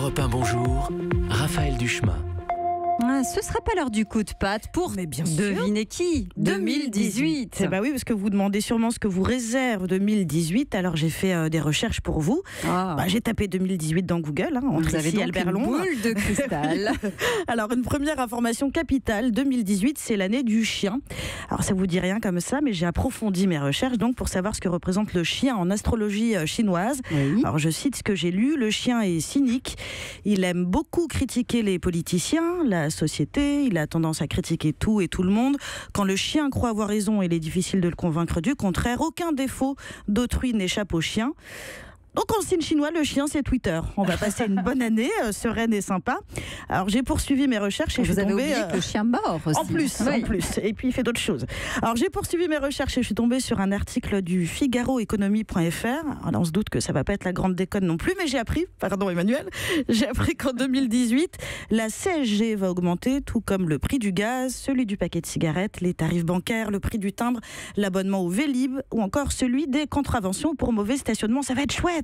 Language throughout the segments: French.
Europe 1, bonjour, Raphaël Duchemin. Ce serait pas l'heure du coup de patte pour deviner qui 2018. Bah oui, parce que vous demandez sûrement ce que vous réserve 2018. Alors j'ai fait des recherches pour vous. J'ai tapé 2018 dans Google. Vous avez donc Albert une Londres. boule de cristal. Alors une première information capitale, 2018, c'est l'année du chien. Alors ça vous dit rien comme ça, mais j'ai approfondi mes recherches donc pour savoir ce que représente le chien en astrologie chinoise. Oui. Alors je cite ce que j'ai lu. Le chien est cynique. Il aime beaucoup critiquer les politiciens, la société, il a tendance à critiquer tout et tout le monde. Quand le chien croit avoir raison, il est difficile de le convaincre du contraire. Aucun défaut d'autrui n'échappe au chien. Donc en signe chinois, le chien c'est Twitter. On va passer une bonne année, sereine et sympa. Alors j'ai poursuivi mes recherches et je suis tombée... Vous avez oublié que le chien mort aussi. En plus. Et puis il fait d'autres choses. Alors j'ai poursuivi mes recherches et je suis tombée sur un article du Figaroeconomie.fr. Alors on se doute que ça va pas être la grande déconne non plus, mais j'ai appris, pardon Emmanuel, j'ai appris qu'en 2018, la CSG va augmenter, tout comme le prix du gaz, celui du paquet de cigarettes, les tarifs bancaires, le prix du timbre, l'abonnement au Vélib ou encore celui des contraventions pour mauvais stationnement. Ça va être chouette.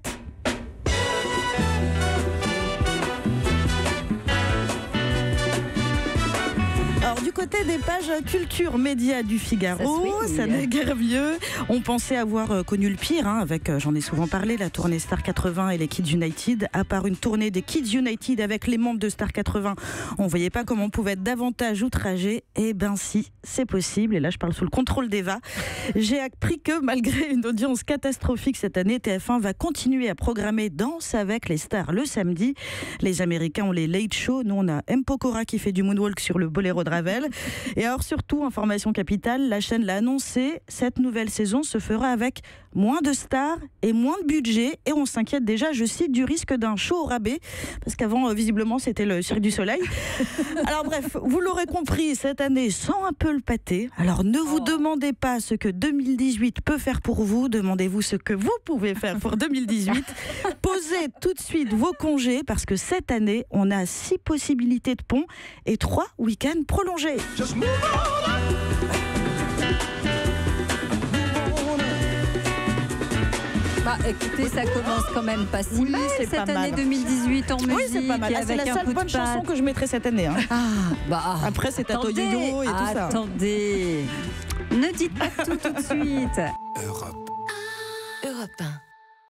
Alors du côté des pages culture médias du Figaro, ça n'est guère mieux. On pensait avoir connu le pire, avec, j'en ai souvent parlé, la tournée Star 80 et les Kids United. À part une tournée des Kids United avec les membres de Star 80, on ne voyait pas comment on pouvait être davantage outragé. Eh ben si, c'est possible. Et là, je parle sous le contrôle d'Eva. J'ai appris que malgré une audience catastrophique cette année, TF1 va continuer à programmer Danse avec les stars le samedi. Les Américains ont les late shows. Nous, on a M. Pokora qui fait du moonwalk sur le boléro de Ravel. Et alors surtout, information capitale, la chaîne l'a annoncé, cette nouvelle saison se fera avec moins de stars et moins de budget. Et on s'inquiète déjà, je cite, du risque d'un show au rabais. Parce qu'avant, visiblement, c'était le Cirque du Soleil. Alors bref, vous l'aurez compris, cette année sent un peu le pâté. Alors ne vous demandez pas ce que 2018 peut faire pour vous, demandez-vous ce que vous pouvez faire pour 2018. Posez tout de suite vos congés parce que cette année, on a 6 possibilités de ponts et 3 week-ends prolongés. Écoutez, ça commence quand même pas si mal c'est cette pas année mal. 2018 en musique. Oui, c'est pas mal. C'est la seule bonne chanson que je mettrai cette année. Après, c'est Tato Yo-Yo et tout ça. Attendez, ne dites pas tout de suite. Europe 1.